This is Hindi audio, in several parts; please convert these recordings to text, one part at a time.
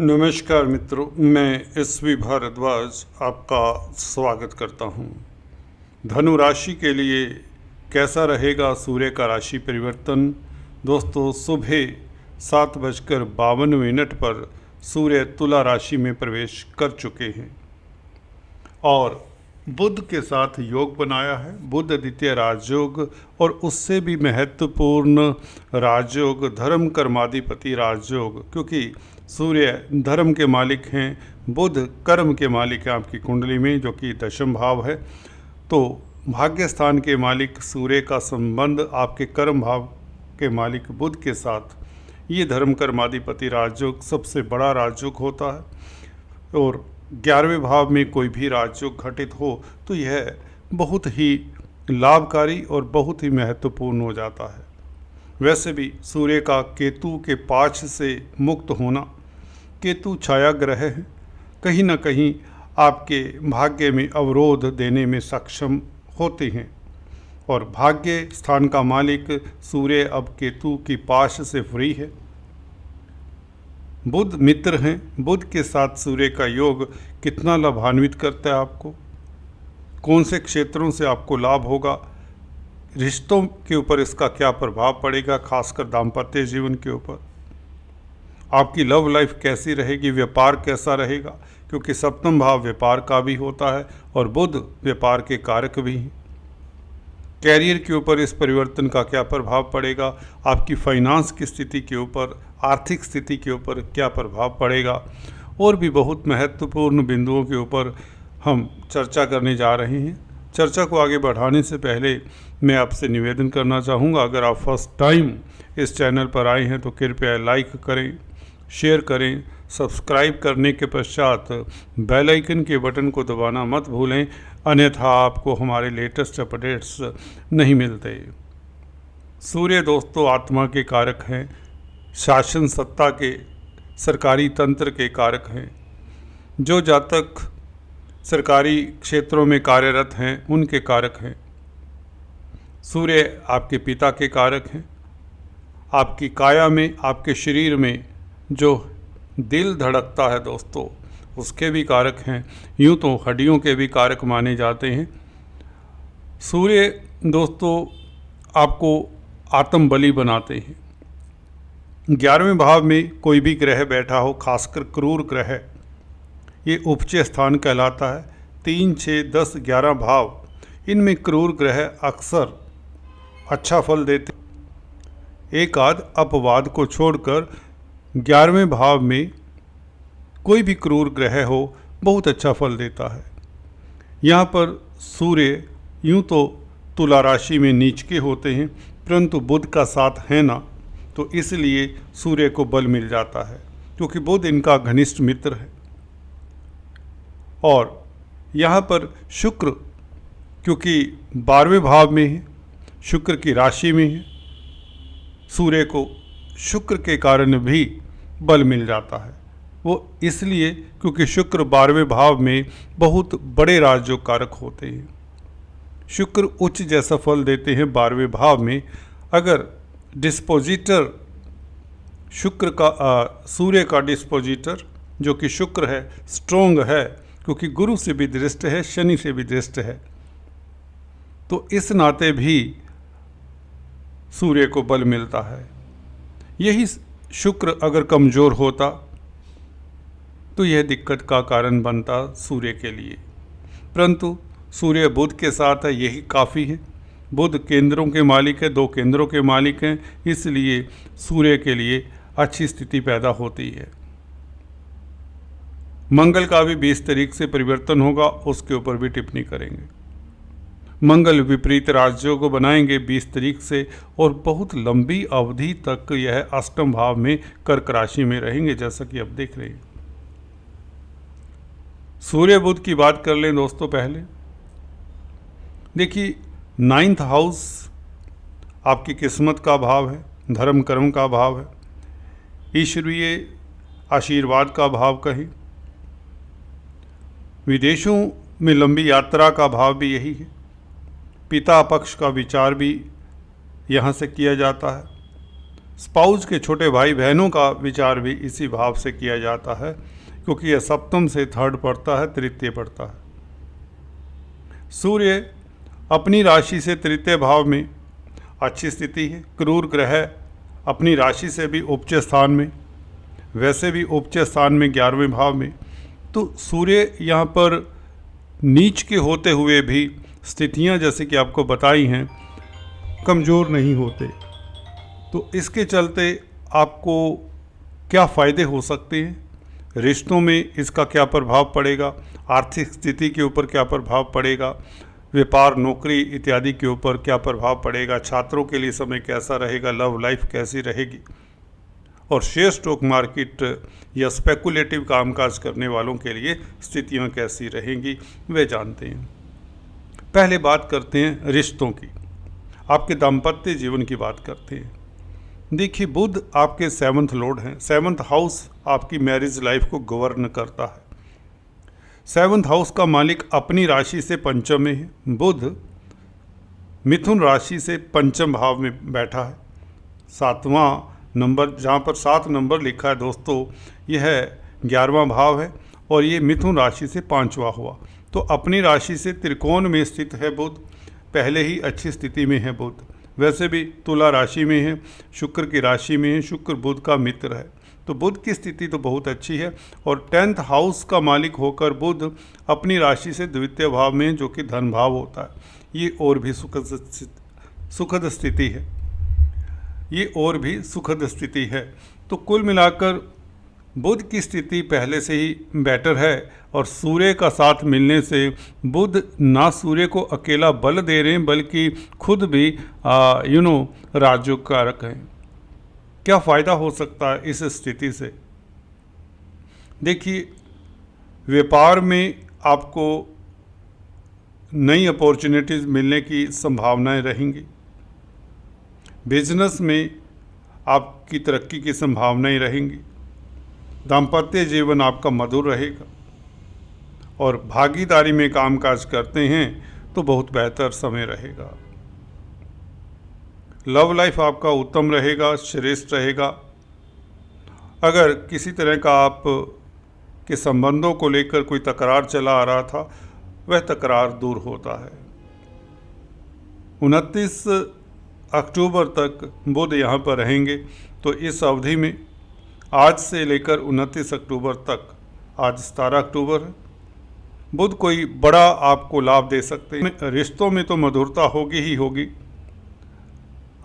नमस्कार मित्रों, मैं एसवी भारद्वाज आपका स्वागत करता हूं। धनु राशि के लिए कैसा रहेगा सूर्य का राशि परिवर्तन। दोस्तों, सुबह 7:52 पर सूर्य तुला राशि में प्रवेश कर चुके हैं और बुध के साथ योग बनाया है। बुध द्वितीय राजयोग और उससे भी महत्वपूर्ण राजयोग धर्म कर्माधिपति राजयोग, क्योंकि सूर्य धर्म के मालिक हैं, बुध कर्म के मालिक हैं आपकी कुंडली में, जो कि दशम भाव है। तो भाग्य स्थान के मालिक सूर्य का संबंध आपके कर्म भाव के मालिक बुध के साथ, ये धर्म कर्माधिपति राजयोग सबसे बड़ा राजयोग होता है। और 11वें भाव में कोई भी राजयोग घटित हो तो यह बहुत ही लाभकारी और बहुत ही महत्वपूर्ण हो जाता है। वैसे भी सूर्य का केतु के पाश से मुक्त होना, केतु छाया ग्रह है, कहीं ना कहीं आपके भाग्य में अवरोध देने में सक्षम होते हैं। और भाग्य स्थान का मालिक सूर्य अब केतु की पाश से फ्री है। बुध मित्र हैं। बुध के साथ सूर्य का योग कितना लाभान्वित करता है आपको, कौन से क्षेत्रों से आपको लाभ होगा, रिश्तों के ऊपर इसका क्या प्रभाव पड़ेगा, खासकर दाम्पत्य जीवन के ऊपर, आपकी लव लाइफ कैसी रहेगी, व्यापार कैसा रहेगा, क्योंकि सप्तम भाव व्यापार का भी होता है और बुध व्यापार के कारक भी हैं। कैरियर के ऊपर इस परिवर्तन का क्या प्रभाव पड़ेगा, आपकी फाइनेंस की स्थिति के ऊपर, आर्थिक स्थिति के ऊपर क्या प्रभाव पड़ेगा, और भी बहुत महत्वपूर्ण बिंदुओं के ऊपर हम चर्चा करने जा रहे हैं। चर्चा को आगे बढ़ाने से पहले मैं आपसे निवेदन करना चाहूँगा, अगर आप फर्स्ट टाइम इस चैनल पर आए हैं तो कृपया लाइक करें, शेयर करें, सब्सक्राइब करने के पश्चात बेल आइकन के बटन को दबाना मत भूलें, अन्यथा आपको हमारे लेटेस्ट अपडेट्स नहीं मिलते। सूर्य दोस्तों आत्मा के कारक हैं, शासन सत्ता के, सरकारी तंत्र के कारक हैं। जो जातक सरकारी क्षेत्रों में कार्यरत हैं उनके कारक हैं। सूर्य आपके पिता के कारक हैं। आपकी काया में, आपके शरीर में जो दिल धड़कता है दोस्तों, उसके भी कारक हैं। यूँ तो हड्डियों के भी कारक माने जाते हैं। सूर्य दोस्तों आपको आत्म बलि बनाते हैं। 11वें भाव में कोई भी ग्रह बैठा हो, खासकर क्रूर ग्रह, ये उपचय स्थान कहलाता है। 3, 6, 10, 11 भाव, इनमें क्रूर ग्रह अक्सर अच्छा फल देते। एक आध अपवाद को छोड़कर 11वें भाव में कोई भी क्रूर ग्रह हो बहुत अच्छा फल देता है। यहाँ पर सूर्य यूँ तो तुला राशि में नीच के होते हैं, परंतु बुध का साथ है ना, तो इसलिए सूर्य को बल मिल जाता है, क्योंकि बुध इनका घनिष्ठ मित्र है। और यहाँ पर शुक्र क्योंकि 12वें भाव में है, शुक्र की राशि में है, सूर्य को शुक्र के कारण भी बल मिल जाता है। वो इसलिए क्योंकि शुक्र 12वें भाव में बहुत बड़े राजयोग कारक होते हैं। शुक्र उच्च जैसा फल देते हैं 12वें भाव में। अगर डिस्पोजिटर शुक्र का सूर्य का डिस्पोजिटर जो कि शुक्र है स्ट्रोंग है, क्योंकि गुरु से भी दृष्ट है, शनि से भी दृष्ट है, तो इस नाते भी सूर्य को बल मिलता है। यही शुक्र अगर कमज़ोर होता तो यह दिक्कत का कारण बनता सूर्य के लिए, परंतु सूर्य बुध के साथ है, यही काफ़ी है। बुध केंद्रों के मालिक है, 2 केंद्रों के मालिक हैं, इसलिए सूर्य के लिए अच्छी स्थिति पैदा होती है। मंगल का भी 20 तारीख से परिवर्तन होगा, उसके ऊपर भी टिप्पणी करेंगे। मंगल विपरीत राजयोग बनाएंगे 20 तारीख से, और बहुत लंबी अवधि तक यह अष्टम भाव में कर्क राशि में रहेंगे, जैसा कि अब देख रहे हैं। सूर्य बुध की बात कर लें दोस्तों। पहले देखिए, 9th हाउस आपकी किस्मत का भाव है, धर्म कर्म का भाव है, ईश्वरीय आशीर्वाद का भाव कहें, विदेशों में लंबी यात्रा का भाव भी यही है। पिता पक्ष का विचार भी यहाँ से किया जाता है। स्पाउस के छोटे भाई बहनों का विचार भी इसी भाव से किया जाता है, क्योंकि यह सप्तम से थर्ड पड़ता है, तृतीय पड़ता है। सूर्य अपनी राशि से तृतीय भाव में अच्छी स्थिति है। क्रूर ग्रह अपनी राशि से भी उपज स्थान में, वैसे भी उपज स्थान में 11वें भाव में। तो सूर्य यहाँ पर नीच के होते हुए भी स्थितियाँ जैसे कि आपको बताई हैं कमज़ोर नहीं होते। तो इसके चलते आपको क्या फ़ायदे हो सकते हैं, रिश्तों में इसका क्या प्रभाव पड़ेगा, आर्थिक स्थिति के ऊपर क्या प्रभाव पड़ेगा, व्यापार नौकरी इत्यादि के ऊपर क्या प्रभाव पड़ेगा, छात्रों के लिए समय कैसा रहेगा, लव लाइफ कैसी रहेगी, और शेयर स्टॉक मार्केट या स्पेकुलेटिव कामकाज करने वालों के लिए स्थितियाँ कैसी रहेंगी, वे जानते हैं। पहले बात करते हैं रिश्तों की, आपके दाम्पत्य जीवन की बात करते हैं। देखिए, बुध आपके 7th लॉर्ड हैं। 7th हाउस आपकी मैरिज लाइफ को गवर्न करता है। 7th हाउस का मालिक अपनी राशि से पंचम में है। बुध मिथुन राशि से पंचम भाव में बैठा है। 7वां नंबर, जहाँ पर 7 नंबर लिखा है दोस्तों, यह 11वां भाव है और ये मिथुन राशि से 5वां हुआ। तो अपनी राशि से त्रिकोण में स्थित है बुध, पहले ही अच्छी स्थिति में है बुध। वैसे भी तुला राशि में है, शुक्र की राशि में है, शुक्र बुध का मित्र है, तो बुध की स्थिति तो बहुत अच्छी है। और 10th हाउस का मालिक होकर बुध अपनी राशि से द्वितीय भाव में, जो कि धन भाव होता है, ये और भी सुखद स्थिति है, ये और भी सुखद स्थिति है। तो कुल मिलाकर बुध की स्थिति पहले से ही बेटर है और सूर्य का साथ मिलने से बुध ना सूर्य को अकेला बल दे रहे हैं, बल्कि खुद भी राजयोग कारक हैं। क्या फ़ायदा हो सकता है इस स्थिति से? देखिए, व्यापार में आपको नई अपॉर्चुनिटीज़ मिलने की संभावनाएं रहेंगी। बिजनेस में आपकी तरक्की की संभावनाएं रहेंगी। दाम्पत्य जीवन आपका मधुर रहेगा और भागीदारी में कामकाज करते हैं तो बहुत बेहतर समय रहेगा। लव लाइफ आपका उत्तम रहेगा, श्रेष्ठ रहेगा। अगर किसी तरह का आप के संबंधों को लेकर कोई तकरार चला आ रहा था, वह तकरार दूर होता है। 29 अक्टूबर तक बुध यहाँ पर रहेंगे, तो इस अवधि में आज से लेकर 29 अक्टूबर तक, आज 17 अक्टूबर है, बुध कोई बड़ा आपको लाभ दे सकते हैं। रिश्तों में तो मधुरता होगी ही होगी,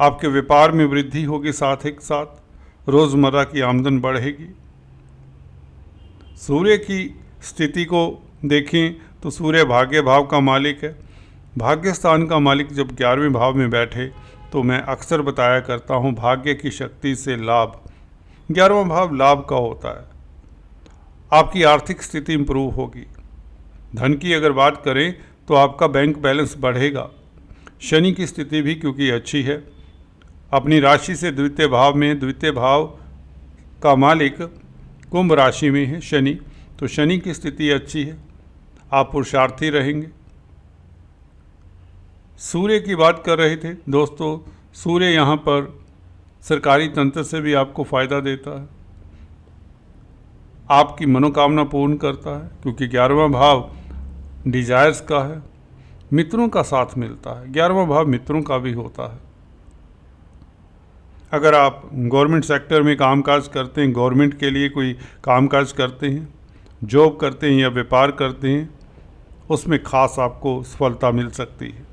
आपके व्यापार में वृद्धि होगी, साथ ही साथ रोज़मर्रा की आमदन बढ़ेगी। सूर्य की स्थिति को देखें तो सूर्य भाग्य भाव का मालिक है। भाग्य स्थान का मालिक जब 11वें भाव में बैठे तो मैं अक्सर बताया करता हूँ, भाग्य की शक्ति से लाभ। 11वां भाव लाभ का होता है। आपकी आर्थिक स्थिति इंप्रूव होगी। धन की अगर बात करें तो आपका बैंक बैलेंस बढ़ेगा। शनि की स्थिति भी क्योंकि अच्छी है, अपनी राशि से द्वितीय भाव में, द्वितीय भाव का मालिक कुंभ राशि में है शनि, तो शनि की स्थिति अच्छी है, आप पुरुषार्थी रहेंगे। सूर्य की बात कर रहे थे दोस्तों, सूर्य यहाँ पर सरकारी तंत्र से भी आपको फ़ायदा देता है, आपकी मनोकामना पूर्ण करता है, क्योंकि 11वां भाव डिजायर्स का है, मित्रों का साथ मिलता है। 11वां भाव मित्रों का भी होता है। अगर आप गवर्नमेंट सेक्टर में कामकाज करते हैं, गवर्नमेंट के लिए कोई कामकाज करते हैं, जॉब करते हैं या व्यापार करते हैं, उसमें खास आपको सफलता मिल सकती है।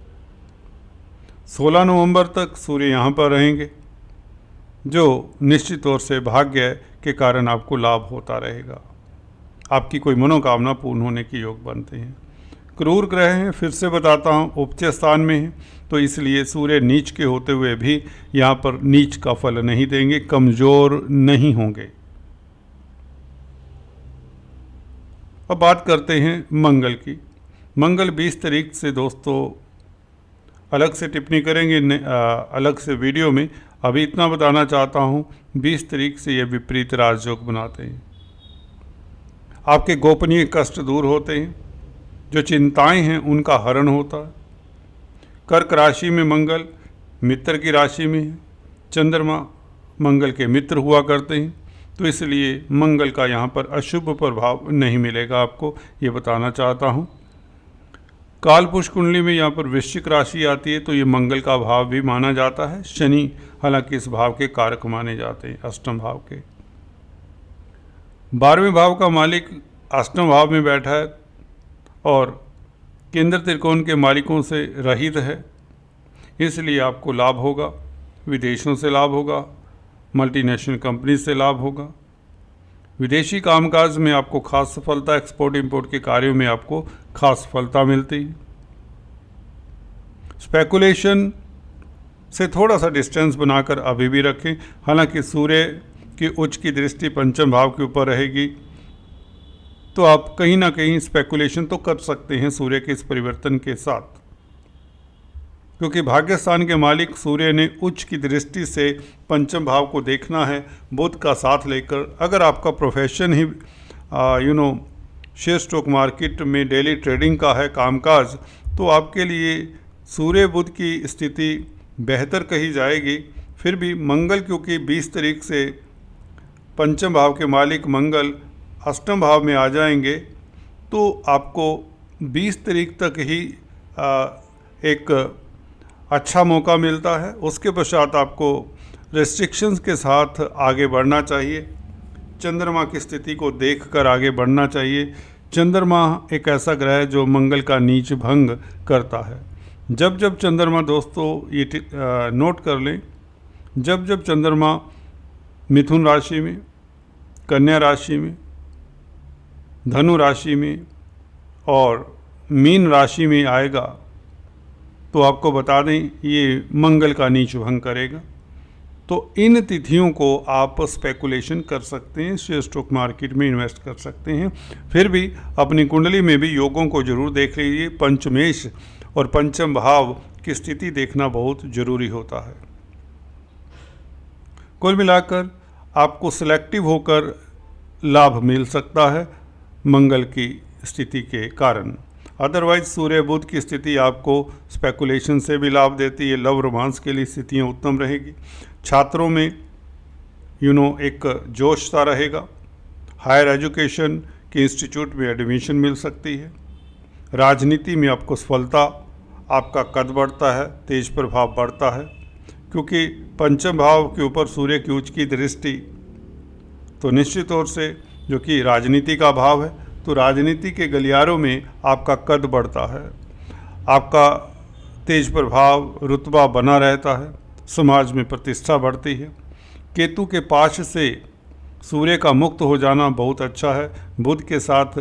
16 नवंबर तक सूर्य यहाँ पर रहेंगे, जो निश्चित तौर से भाग्य के कारण आपको लाभ होता रहेगा। आपकी कोई मनोकामना पूर्ण होने के योग बनते हैं। क्रूर ग्रह हैं, फिर से बताता हूँ, उपज स्थान में हैं, तो इसलिए सूर्य नीच के होते हुए भी यहाँ पर नीच का फल नहीं देंगे, कमज़ोर नहीं होंगे। अब बात करते हैं मंगल की। मंगल 20 तारीख से दोस्तों अलग से टिप्पणी करेंगे, अलग से वीडियो में। अभी इतना बताना चाहता हूँ, 20 तारीख से ये विपरीत राजयोग बनाते हैं। आपके गोपनीय कष्ट दूर होते हैं, जो चिंताएं हैं उनका हरण होता है। कर्क राशि में मंगल मित्र की राशि में है, चंद्रमा मंगल के मित्र हुआ करते हैं, तो इसलिए मंगल का यहाँ पर अशुभ प्रभाव नहीं मिलेगा आपको, ये बताना चाहता हूँ। कालपुरुष कुंडली में यहाँ पर वृश्चिक राशि आती है, तो ये मंगल का भाव भी माना जाता है। शनि हालांकि इस भाव के कारक माने जाते हैं, अष्टम भाव के। 12वें भाव का मालिक अष्टम भाव में बैठा है और केंद्र त्रिकोण के मालिकों से रहित है, इसलिए आपको लाभ होगा। विदेशों से लाभ होगा, मल्टीनेशनल कंपनी से लाभ होगा। विदेशी कामकाज में आपको खास सफलता, एक्सपोर्ट इंपोर्ट के कार्यों में आपको खास सफलता मिलती है। स्पेकुलेशन से थोड़ा सा डिस्टेंस बनाकर अभी भी रखें। हालांकि सूर्य की उच्च की दृष्टि पंचम भाव के ऊपर रहेगी, तो आप कहीं ना कहीं स्पेकुलेशन तो कर सकते हैं सूर्य के इस परिवर्तन के साथ, क्योंकि भाग्यस्थान के मालिक सूर्य ने उच्च की दृष्टि से पंचम भाव को देखना है बुध का साथ लेकर। अगर आपका प्रोफेशन ही शेयर स्टॉक मार्केट में डेली ट्रेडिंग का है कामकाज, तो आपके लिए सूर्य बुध की स्थिति बेहतर कही जाएगी। फिर भी मंगल, क्योंकि 20 तारीख से पंचम भाव के मालिक मंगल अष्टम भाव में आ जाएंगे, तो आपको 20 तारीख तक ही एक अच्छा मौका मिलता है। उसके पश्चात आपको रेस्ट्रिक्शंस के साथ आगे बढ़ना चाहिए। चंद्रमा की स्थिति को देखकर आगे बढ़ना चाहिए। चंद्रमा एक ऐसा ग्रह है जो मंगल का नीच भंग करता है। जब जब चंद्रमा, दोस्तों ये नोट कर लें, जब जब चंद्रमा मिथुन राशि में, कन्या राशि में, धनु राशि में और मीन राशि में आएगा, तो आपको बता दें ये मंगल का नीच भंग करेगा। तो इन तिथियों को आप स्पेकुलेशन कर सकते हैं, शेयर स्टॉक मार्केट में इन्वेस्ट कर सकते हैं। फिर भी अपनी कुंडली में भी योगों को जरूर देख लीजिए। पंचमेश और पंचम भाव की स्थिति देखना बहुत जरूरी होता है। कुल मिलाकर आपको सिलेक्टिव होकर लाभ मिल सकता है मंगल की स्थिति के कारण। अदरवाइज सूर्य बुध की स्थिति आपको स्पेकुलेशन से भी लाभ देती है। लव रोमांस के लिए स्थितियाँ उत्तम रहेगी। छात्रों में एक जोश सा रहेगा। हायर एजुकेशन के इंस्टीट्यूट में एडमिशन मिल सकती है। राजनीति में आपको सफलता, आपका कद बढ़ता है, तेज प्रभाव बढ़ता है, क्योंकि पंचम भाव के ऊपर सूर्य की उच्च की दृष्टि, तो निश्चित तौर से जो कि राजनीति का भाव है, तो राजनीति के गलियारों में आपका कद बढ़ता है, आपका तेज प्रभाव, रुतबा बना रहता है, समाज में प्रतिष्ठा बढ़ती है। केतु के पाश से सूर्य का मुक्त हो जाना बहुत अच्छा है। बुध के साथ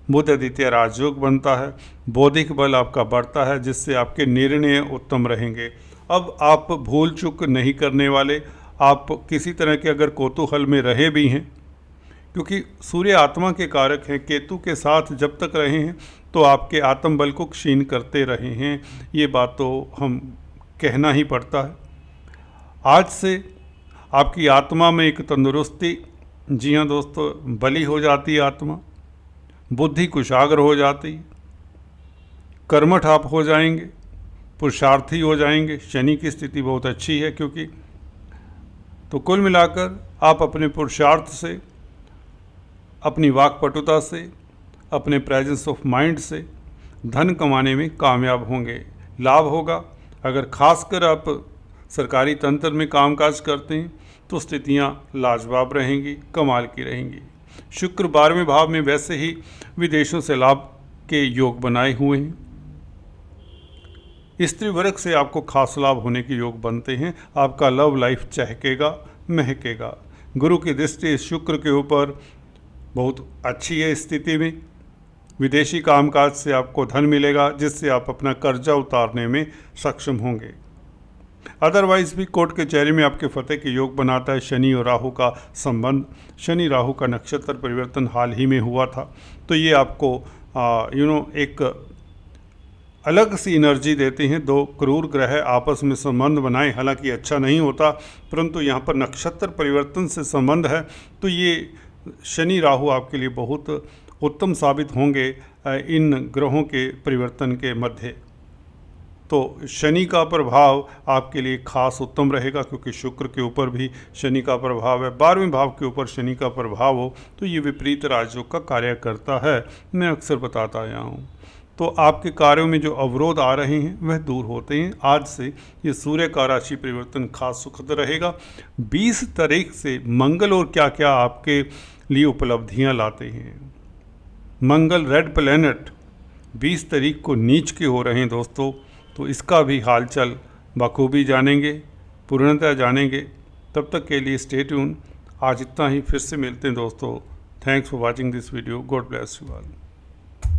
बुध द्वितीय राजयोग बनता है। बौद्धिक बल आपका बढ़ता है, जिससे आपके निर्णय उत्तम रहेंगे। अब आप भूल चूक नहीं करने वाले। आप किसी तरह के अगर कौतूहल में रहे भी हैं, क्योंकि सूर्य आत्मा के कारक हैं, केतु के साथ जब तक रहे हैं तो आपके आत्म बल को क्षीण करते रहे हैं। ये बात तो हम कहना ही पड़ता है। आज से आपकी आत्मा में एक तंदुरुस्ती, जी हाँ दोस्तों, बली हो जाती है आत्मा, बुद्धि कुशाग्र हो जाती, कर्मठ आप हो जाएंगे, पुरुषार्थी हो जाएंगे। शनि की स्थिति बहुत अच्छी है, क्योंकि तो कुल मिलाकर आप अपने पुरुषार्थ से, अपनी वाक्पटुता से, अपने प्रेजेंस ऑफ माइंड से धन कमाने में कामयाब होंगे, लाभ होगा। अगर खासकर आप सरकारी तंत्र में कामकाज करते हैं तो स्थितियां लाजवाब रहेंगी, कमाल की रहेंगी। शुक्र 12वें भाव में वैसे ही विदेशों से लाभ के योग बनाए हुए हैं। स्त्री वर्ग से आपको खास लाभ होने के योग बनते हैं। आपका लव लाइफ चहकेगा, महकेगा। गुरु की दृष्टि शुक्र के ऊपर बहुत अच्छी है स्थिति में। विदेशी कामकाज से आपको धन मिलेगा, जिससे आप अपना कर्जा उतारने में सक्षम होंगे। अदरवाइज भी कोर्ट कचहरी में आपके फतेह के योग बनाता है शनि और राहु का संबंध। शनि राहु का नक्षत्र परिवर्तन हाल ही में हुआ था, तो ये आपको एक अलग सी एनर्जी देते हैं। दो क्रूर ग्रह आपस में संबंध बनाए, हालांकि अच्छा नहीं होता, परंतु यहाँ पर नक्षत्र परिवर्तन से संबंध है, तो ये शनि राहु आपके लिए बहुत उत्तम साबित होंगे इन ग्रहों के परिवर्तन के मध्य। तो शनि का प्रभाव आपके लिए खास उत्तम रहेगा, क्योंकि शुक्र के ऊपर भी शनि का प्रभाव है। 12वें भाव के ऊपर शनि का प्रभाव हो तो ये विपरीत राजयोग का कार्य करता है, मैं अक्सर बताता आया हूँ। तो आपके कार्यों में जो अवरोध आ रहे हैं वह दूर होते हैं। आज से ये सूर्य का राशि परिवर्तन खास सुखद रहेगा। 20 तारीख से मंगल और क्या क्या आपके लिए उपलब्धियां लाते हैं। मंगल रेड प्लैनेट 20 तारीख को नीच के हो रहे हैं दोस्तों, तो इसका भी हालचाल बखूबी जानेंगे, पूर्णतः जानेंगे। तब तक के लिए स्टे ट्यून। आज इतना ही, फिर से मिलते हैं दोस्तों। Thanks for watching this video. God bless you all.